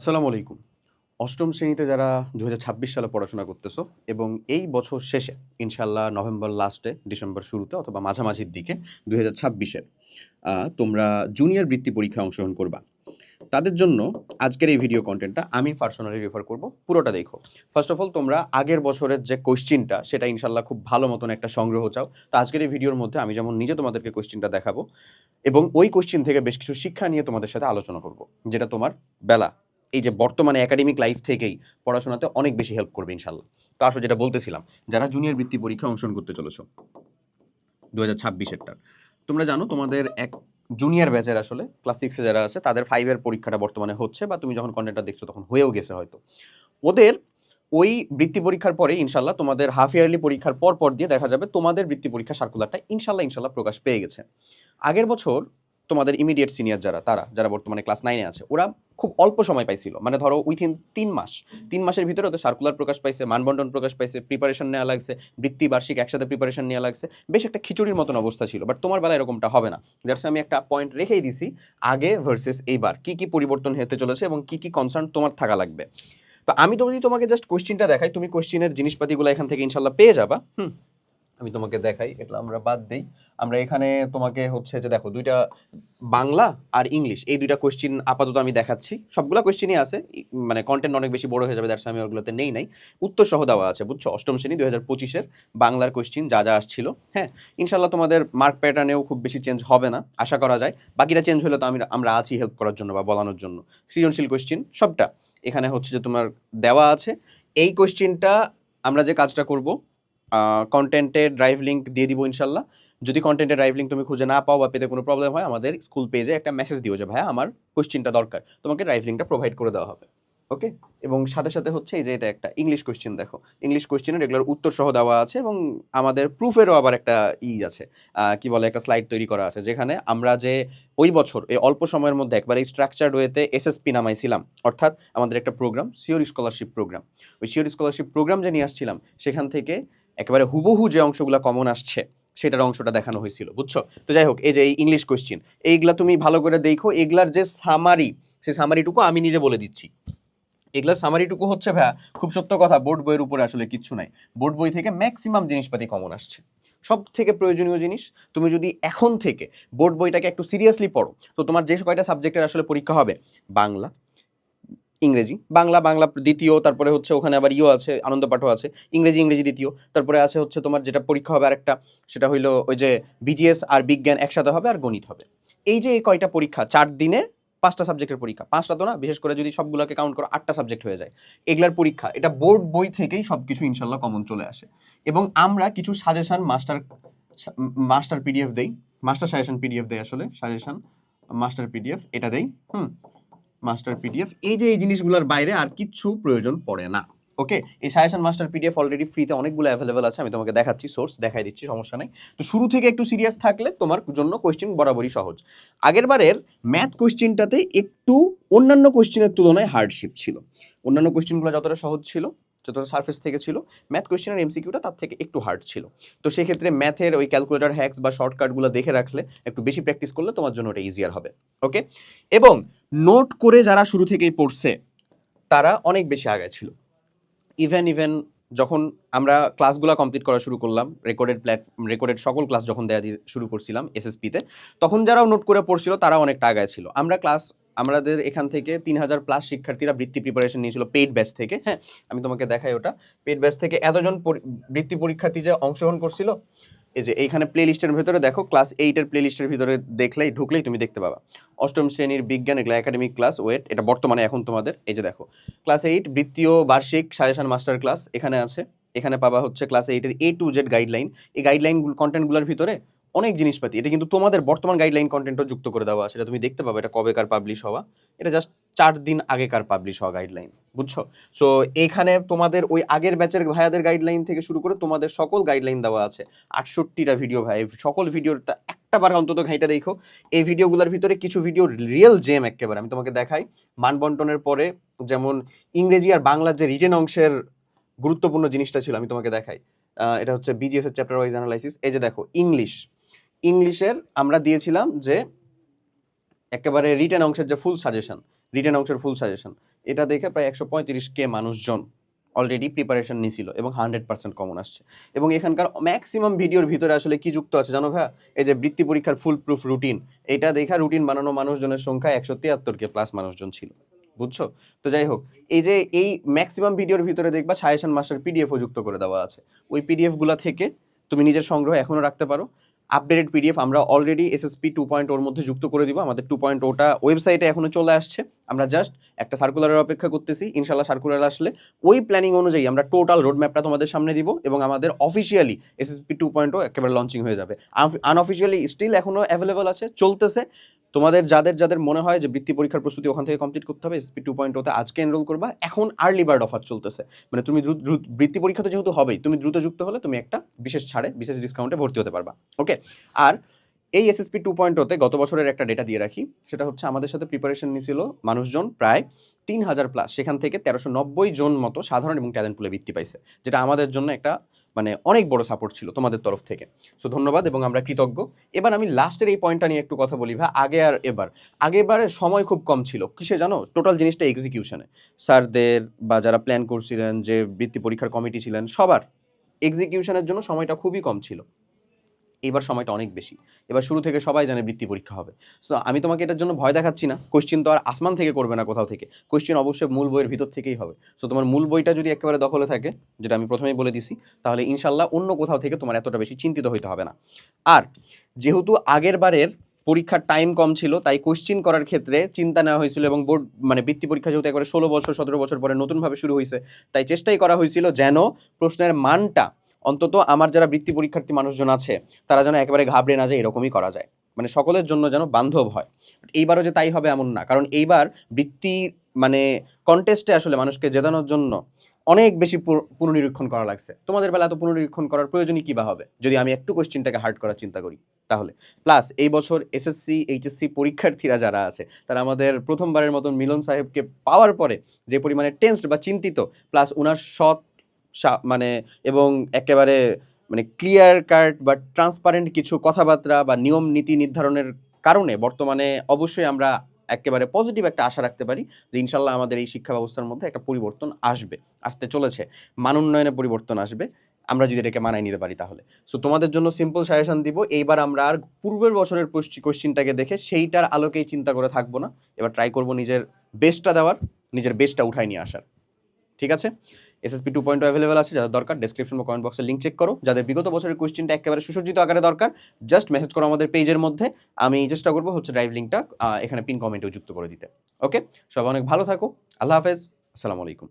আসসালামু আলাইকুম। অষ্টম শ্রেণীতে যারা ২০২৬ সালে পড়াশোনা করতেছো এবং এই বছর শেষে ইনশাআল্লাহ নভেম্বর লাস্টে, ডিসেম্বর শুরুতে অথবা মাঝামাঝির দিকে ২০২৬ এ তোমরা জুনিয়র বৃত্তি পরীক্ষায় অংশগ্রহণ করবা। তাদের জন্য আজকের এই ভিডিও কনটেন্টটা আমি পার্সোনালি রেফার করব। পুরোটা দেখো। ফার্স্ট অফ অল তোমরা আগের বছরের যে কোয়েশ্চেনটা সেটা ইনশাআল্লাহ খুব ভালো মতন একটা সংগ্রহ চাও। তো আজকের এই ভিডিওর মধ্যে আমি যেমন নিজে তোমাদেরকে কোয়েশ্চেনটা দেখাবো এবং ওই কোয়েশ্চেন থেকে বেশ কিছু শিক্ষা নিয়ে তোমাদের সাথে আলোচনা করব। যেটা তোমার বেলা এই যে বর্তমানে একাডেমিক লাইফ থেকেই পড়াশোনাতে অনেক বেশি হেল্প করবে ইনশাআল্লাহ। তো আসো যেটা বলতেছিলাম, যারা জুনিয়র বৃত্তি পরীক্ষায় অংশগ্রহণ করতে চলেছো ২০২৬-এরটার, তোমরা জানো তোমাদের এক জুনিয়র ব্যাচের আসলে ক্লাস 6 এ যারা আছে তাদের 5 এর পরীক্ষাটা বর্তমানে হচ্ছে বা তুমি যখন কন্টেন্টটা দেখছো তখন হয়েও গেছে হয়তো। ওদের ওই বৃত্তি পরীক্ষার পরে ইনশাআল্লাহ তোমাদের হাফ ইয়ারলি পরীক্ষার পর দিয়ে দেখা যাবে তোমাদের বৃত্তি পরীক্ষা সার্কুলারটা ইনশাআল্লাহ প্রকাশ পেয়ে গেছে। আগের বছর তোমাদের ইমিডিয়েট সিনিয়র যারা বর্তমানে ক্লাস 9 এ আছে, ওরা খুব অল্প সময় পাইছিল। মানে ধরো উইথিন 3 মাস। 3 মাসের ভিতরে ওদের সার্কুলার প্রকাশ পাইছে, মানবন্টন প্রকাশ পাইছে, প্রিপারেশন নেওয়া লাগছে, বৃত্তি বার্ষিক একসাথে প্রিপারেশন নেওয়া লাগছে। বেশ একটা খিচুড়ির মতন অবস্থা ছিল। বাট তোমার বেলায় এরকমটা হবে না। দ্যাটস আমি একটা পয়েন্ট রেখেই দিছি, আগে ভার্সেস এইবার কি পরিবর্তন হতে চলেছে এবং কি কনসার্ন তোমার থাকা লাগবে। তো আমি তো যদি তোমাকে জাস্ট কোশ্চেনটা দেখাই, তুমি কোশ্চেনের জিনিসপাতিগুলো এখান থেকে ইনশাআল্লাহ পেয়ে যাবা। আমি তোমাকে দেখাই, এটা আমরা বাদ দেই। আমরা এখানে তোমাকে হচ্ছে যে দেখো, দুইটা বাংলা আর ইংলিশ, এই দুইটা কোশ্চেন আপাতত আমি দেখাচ্ছি। সবগুলা কোশ্চেনই আছে, মানে কন্টেন্ট অনেক বেশি বড় হয়ে যাবে, দ্যাটস আমি ওগুলোতে নাই। উত্তর সহ দেওয়া আছে, বুঝছো? অষ্টম শ্রেণী ২০২৫-এর বাংলার কোশ্চেন যা আসছিল। হ্যাঁ, ইনশাল্লাহ তোমাদের মার্ক প্যাটার্নেও খুব বেশি চেঞ্জ হবে না আশা করা যায়। বাকিটা চেঞ্জ হলে তো আমরা আছি হেল্প করার জন্য বা বলানোর জন্য। সৃজনশীল কোশ্চেন সবটা এখানে হচ্ছে যে তোমার দেওয়া আছে। এই কোশ্চেনটা আমরা যে কাজটা করব, কন্টেন্টের ড্রাইভ লিঙ্ক দিয়ে দিব ইনশাল্লাহ। যদি কন্টেন্টের ড্রাইভ লিঙ্ক তুমি খুঁজে না পাও বা পেতে কোনো প্রবলেম হয়, আমাদের স্কুল পেজে একটা মেসেজ দিও যে ভাইয়া আমার কোশ্চেনটা দরকার, তোমাকে ড্রাইভ লিঙ্কটা প্রোভাইড করে দেওয়া হবে। ওকে? এবং সাথে হচ্ছে এই যে এটা একটা ইংলিশ কোশ্চেন, দেখো ইংলিশ কোশ্চেনের রেগুলার উত্তর সহ দেওয়া আছে এবং আমাদের প্রুফেরও আবার একটা আছে, কি বলে, একটা স্লাইড তৈরি করা আছে, যেখানে আমরা যে ওই বছর এই অল্প সময়ের মধ্যে একবার এই স্ট্রাকচার্ড ওয়েতে এসএসপি নামাইছিলাম, অর্থাৎ আমাদের একটা প্রোগ্রাম সিওর স্কলারশিপ প্রোগ্রাম, ওই সিওর স্কলারশিপ প্রোগ্রাম যে নিয়ে আসছিলাম সেখান থেকে একেবারে হুবহু যে অংশগুলো কমন আসছে সেটার অংশটা দেখানো হয়েছিল, বুঝছো? তো যাই হোক, এই যে এই ইংলিশ কোশ্চেন, এইগুলা তুমি ভালো করে দেখো। এগুলার যে সামারি, সেই সামারিটুকু আমি নিজে বলে দিচ্ছি। এগুলার সামারিটুকু হচ্ছে ভাইয়া, খুব সত্য কথা, বোর্ড বইয়ের উপরে আসলে কিচ্ছু নাই। বোর্ড বই থেকে ম্যাক্সিমাম জিনিসপাতি কমন আসছে। সব থেকে প্রয়োজনীয় জিনিস, তুমি যদি এখন থেকে বোর্ড বইটাকে একটু সিরিয়াসলি পড়ো, তো তোমার যে কয়টা সাবজেক্টের আসলে পরীক্ষা হবে, বাংলা, ইংরেজি, বাংলা দ্বিতীয়, তারপরে হচ্ছে ওখানে আবার আছে, আনন্দ পাঠও আছে, ইংরেজি দ্বিতীয়, তারপরে আছে হচ্ছে তোমার যেটা পরীক্ষা হবে আরেকটা, সেটা হইলো ওই যে বিজিএস আর বিজ্ঞান একসাথে হবে আর গণিত হবে। এই যে এই কয়টা পরীক্ষা, 4 দিনে 5টা সাবজেক্টের পরীক্ষা, 5টা তো না, বিশেষ করে যদি সবগুলোকে কাউন্ট করো 8টা সাবজেক্ট হয়ে যায়। এগুলার পরীক্ষা, এটা বোর্ড বই থেকেই সবকিছু ইনশাল্লাহ কমন চলে আসে। এবং আমরা কিছু সাজেশন মাস্টার পিডিএফ দেই, মাস্টার সাজেশন পিডিএফ দেই, আসলে সাজেশন মাস্টার পিডিএফ এটা দেই। মাস্টার পিডিএফ, এই যে এই জিনিসগুলোর বাইরে আর কিচ্ছু প্রয়োজন পড়ে না। ওকে? এই সাজেশন মাস্টার পিডিএফ অলরেডি ফ্রিতে অনেকগুলো অ্যাভেলেবেল আছে, আমি তোমাকে দেখাচ্ছি, সোর্স দেখাই দিচ্ছি, সমস্যা নাই। তো শুরু থেকে একটু সিরিয়াস থাকলে তোমার জন্য কোয়েশ্চেন বরাবরই সহজ। আগের বারের ম্যাথ কোয়েশ্চেনটাতে একটু অন্যান্য কোয়েশ্চেনের তুলনায় হার্ডশিপ ছিল। অন্যান্য কোয়েশ্চেনগুলো যতটা সহজ ছিল, যতটা সারফেস থেকে ছিল, ম্যাথ কোয়েশ্চেনের এমসিকিউটা তার থেকে একটু হার্ড ছিল। তো সেক্ষেত্রে ম্যাথের ওই ক্যালকুলেটর হ্যাক্স বা শর্টকাটগুলো দেখে রাখলে, একটু বেশি প্র্যাকটিস করলে তোমার জন্য ওটা ইজিয়ার হবে। ওকে? এবং নোট করে যারা শুরু থেকেই পড়ছে তারা অনেক বেশি আগায় ছিল। ইভেন যখন আমরা ক্লাসগুলো কমপ্লিট করা শুরু করলাম, রেকর্ডেড সকল ক্লাস যখন দেওয়া শুরু করছিলাম এসএসপিতে, তখন যারাও নোট করে পড়ছিল তারা অনেকটা আগায় ছিল। আমাদের এখান থেকে 3000 প্লাস শিক্ষার্থীরা বৃত্তি প্রিপারেশন নিয়েছিল পেইড ব্যাচ থেকে। হ্যাঁ, আমি তোমাকে দেখাই ওটা। পেইড ব্যাচ থেকে এতজন বৃত্তি পরীক্ষার্থী যে অংশগ্রহণ করছিল, এই যে এইখানে প্লে লিস্টের ভিতরে দেখো, ক্লাস 8-এর প্লে লিস্টের ভিতরে ঢুকলেই তুমি দেখতে পাবা অষ্টম শ্রেণীর বিজ্ঞান, এগুলো একাডেমিক ক্লাস, ওয়েট, এটা বর্তমানে এখন তোমাদের, এই যে দেখো ক্লাস 8 বৃত্তীয় বার্ষিক সাজেশন মাস্টার ক্লাস এখানে আছে। এখানে পাবা হচ্ছে ক্লাস 8-এর A to Z গাইডলাইন। এই গাইডলাইন কন্টেন্টগুলোর ভিতরে অনেক জিনিসপাতি, এটা কিন্তু তোমাদের বর্তমান গাইডলাইন কন্টেন্টও যুক্ত করে দেওয়া আছে, এটা তুমি দেখতে পাবে। এটা কবেকার পাবলিশ হওয়া, এটা জাস্ট 4 দিন আগেকার পাবলিশ হওয়া গাইডলাইন, বুঝছো? সো এইখানে তোমাদের ওই আগের ব্যাচের ভাইয়াদের গাইডলাইন থেকে শুরু করে তোমাদের সকল গাইডলাইন দেওয়া আছে। 68টা ভিডিও ভাই, সকল ভিডিওটা একটা বার অন্তত ঘাইটা দেখো। এই ভিডিওগুলোর ভিতরে কিছু ভিডিও রিয়েল জেম একেবারে, আমি তোমাকে দেখাই। মানবন্টনের পরে যেমন ইংরেজি আর বাংলার যে রিটেন অংশের গুরুত্বপূর্ণ জিনিসটা ছিল, আমি তোমাকে দেখাই। এটা হচ্ছে বিজিএস এর চ্যাপ্টার ওয়াইজ অ্যানালাইসিস। এই যে দেখো, ইংলিশের আমরা দিয়েছিলাম যে একেবারে রিটেন অংশের ফুল সাজেশন, এটা দেখে প্রায় 135K মানুষজন অলরেডি প্রিপারেশন নিছিল এবং 100% কমন আসছে। এবং এখানকার ম্যাক্সিমাম ভিডিওর ভিতরে আসলে কি যুক্ত আছে জানো ভাইয়া? এই যে বৃত্তি পরীক্ষার ফুল প্রুফ রুটিন, এটা দেখা রুটিন বানানো মানুষজনের সংখ্যা 173K প্লাস মানুষজন ছিল। বুঝছো? তো যাই হোক, এই যে এই ম্যাক্সিমাম ভিডিওর ভিতরে দেখবা সাজেশন মাস্টার পিডিএফও যুক্ত করে দেওয়া আছে। ওই পিডিএফ গুলা থেকে তুমি নিজের সংগ্রহ এখনো রাখতে পারো। আপডেটেড পিডিএফ আমরা অলরেডি এসএসপি 2.0 মধ্যে যুক্ত করে দিব। আমাদের 2.0টা ওয়েবসাইটে এখনো চলে আসছে। আমরা জাস্ট একটা সার্কুলারের অপেক্ষা করতেছি। ইনশাল্লাহ সার্কুলার আসলে ওই প্ল্যানিং অনুযায়ী আমরা টোটাল রোডম্যাপটা তোমাদের সামনে দিব এবং আমাদের অফিসিয়ালি এসএসপি 2.0 একেবারে লঞ্চিং হয়ে যাবে। আনঅফিসিয়ালি স্টিল এখনো অ্যাভেলেবল আছে, চলতেছে। তোমাদের যাদের যাদের মনে হয় যে বৃত্তি পরীক্ষার প্রস্তুতি ওখান থেকে কমপ্লিট করতে হবে, এসপি 2.0তে আজকে এনরোল করবা। এখন আর্লি বার্ড অফার চলতেছে, মানে তুমি বৃত্তি পরীক্ষাতে যেহেতু হবেই, তুমি দ্রুত যুক্ত হলে তুমি একটা বিশেষ ছাড়ে, বিশেষ ডিসকাউন্টে ভর্তি হতে পারবা। ওকে, আর এই এসএসপি 2.0তে গত বছরের একটা ডেটা দিয়ে রাখি, সেটা হচ্ছে আমাদের সাথে প্রিপারেশন নিছিল মানুষজন প্রায় 3000 প্লাস। সেখান থেকে 1390 জন মতো সাধারণ এবং ট্যালেন্ট পুলে বৃত্তি পাইছে, যেটা আমাদের জন্য একটা মানে অনেক বড় সাপোর্ট ছিল তোমাদের তরফ থেকে। সো ধন্যবাদ এবং আমরা কৃতজ্ঞ। এবার আমি লাস্টের এই পয়েন্টটা নিয়ে একটু কথা বলি ভাই। আগে আর আগেবারে সময় খুব কম ছিল কিসে জানো? টোটাল জিনিসটা এক্সিকিউশনে। স্যারদের বা যারা প্ল্যান করছিলেন, যে বৃত্তি পরীক্ষার কমিটি ছিলেন, সবার এক্সিকিউশনের জন্য সময়টা খুবই কম ছিল। এবার সময়টা অনেক বেশি। এবার শুরু থেকে সবাই জানে বৃত্তি পরীক্ষা হবে। সো আমি তোমাকে এটার জন্য ভয় দেখাচ্ছি না। কোশ্চেন তো আর আসমান থেকে করবে না কোথাও থেকে। কোশ্চেন অবশ্যই মূল বইয়ের ভিতর থেকেই হবে। সো তোমার মূল বইটা যদি একেবারে দখলে থাকে, যেটা আমি প্রথমেই বলে দিছি, তাহলে ইনশাল্লাহ অন্য কোথাও থেকে তোমার এতটা বেশি চিন্তিত হইতে হবে না। আর যেহেতু আগের বারের পরীক্ষার টাইম কম ছিল, তাই কোশ্চেন করার ক্ষেত্রে চিন্তা নেওয়া হয়েছিল এবং বোর্ড মানে বৃত্তি পরীক্ষা যেহেতু একবারে 16 বছর 17 বছর পরে নতুনভাবে শুরু হয়েছে, তাই চেষ্টাই করা হয়েছিল যেন প্রশ্নের মানটা অন্তত আমার যারা বৃত্তি পরীক্ষার্থী মানুষজন আছে তারা যেন একেবারে ঘাবড়ে না যায়, এরকমই করা যায়, মানে সকলের জন্য যেন বান্ধব হয়। এইবারও যে তাই হবে এমন না, কারণ এইবার বৃত্তি মানে কন্টেস্টে আসলে মানুষকে জেতানোর জন্য অনেক বেশি পুনর্নিরীক্ষণ করা লাগছে। তোমাদের বেলা এত পুনর্নিরীক্ষণ করার প্রয়োজনই কিবা হবে যদি আমি একটু কোশ্চেনটাকে হার্ড করার চিন্তা করি তাহলে। প্লাস এই বছর এসএসসি এইচএসসি পরীক্ষার্থীরা যারা আছে তারা আমাদের প্রথমবারের মতন মিলন সাহেবকে পাওয়ার পরে যে পরিমাণে টেন্সড বা চিন্তিত, প্লাস ওনার সৎ মানে এবং একেবারে মানে ক্লিয়ার কাট বা ট্রান্সপারেন্ট কিছু কথাবার্তা বা নিয়ম নীতি নির্ধারণের কারণে বর্তমানে অবশ্যই আমরা একেবারে পজিটিভ একটা আশা রাখতে পারি যে ইনশাল্লাহ আমাদের এই শিক্ষা ব্যবস্থার মধ্যে একটা পরিবর্তন আসবে, আসতে চলেছে, মানোন্নয়নে পরিবর্তন আসবে আমরা যদি এটাকে মানায় নিতে পারি তাহলে। সো তোমাদের জন্য সিম্পল সাজেশন দিব, এইবার আমরা আর পূর্বের বছরের কোশ্চিনটাকে দেখে সেইটার আলোকেই চিন্তা করে থাকবো না। এবার ট্রাই করবো নিজের বেস্টটা দেওয়ার, নিজের বেস্টটা উঠাই নিয়ে আসার। ঠিক আছে? এসএসপি 2.0 অ্যাভেলেবল আছে, যাদের দরকার ডেসক্রিপশন বা কমেন্ট বক্সের লিঙ্ক চেক করো। যাদের বিগত বছরের কোশ্চেনটা একেবারে সুসজ্জিত আকারে দরকার, জাস্ট মেসেজ করো আমাদের পেজের মধ্যে। আমি চেষ্টা করবো হচ্ছে ড্রাইভ লিঙ্কটা এখানে পিন কমেন্টেও যুক্ত করে দিতে। ওকে, সবাই অনেক ভালো থাকো। আল্লাহ হাফেজ, আসসালামু আলাইকুম।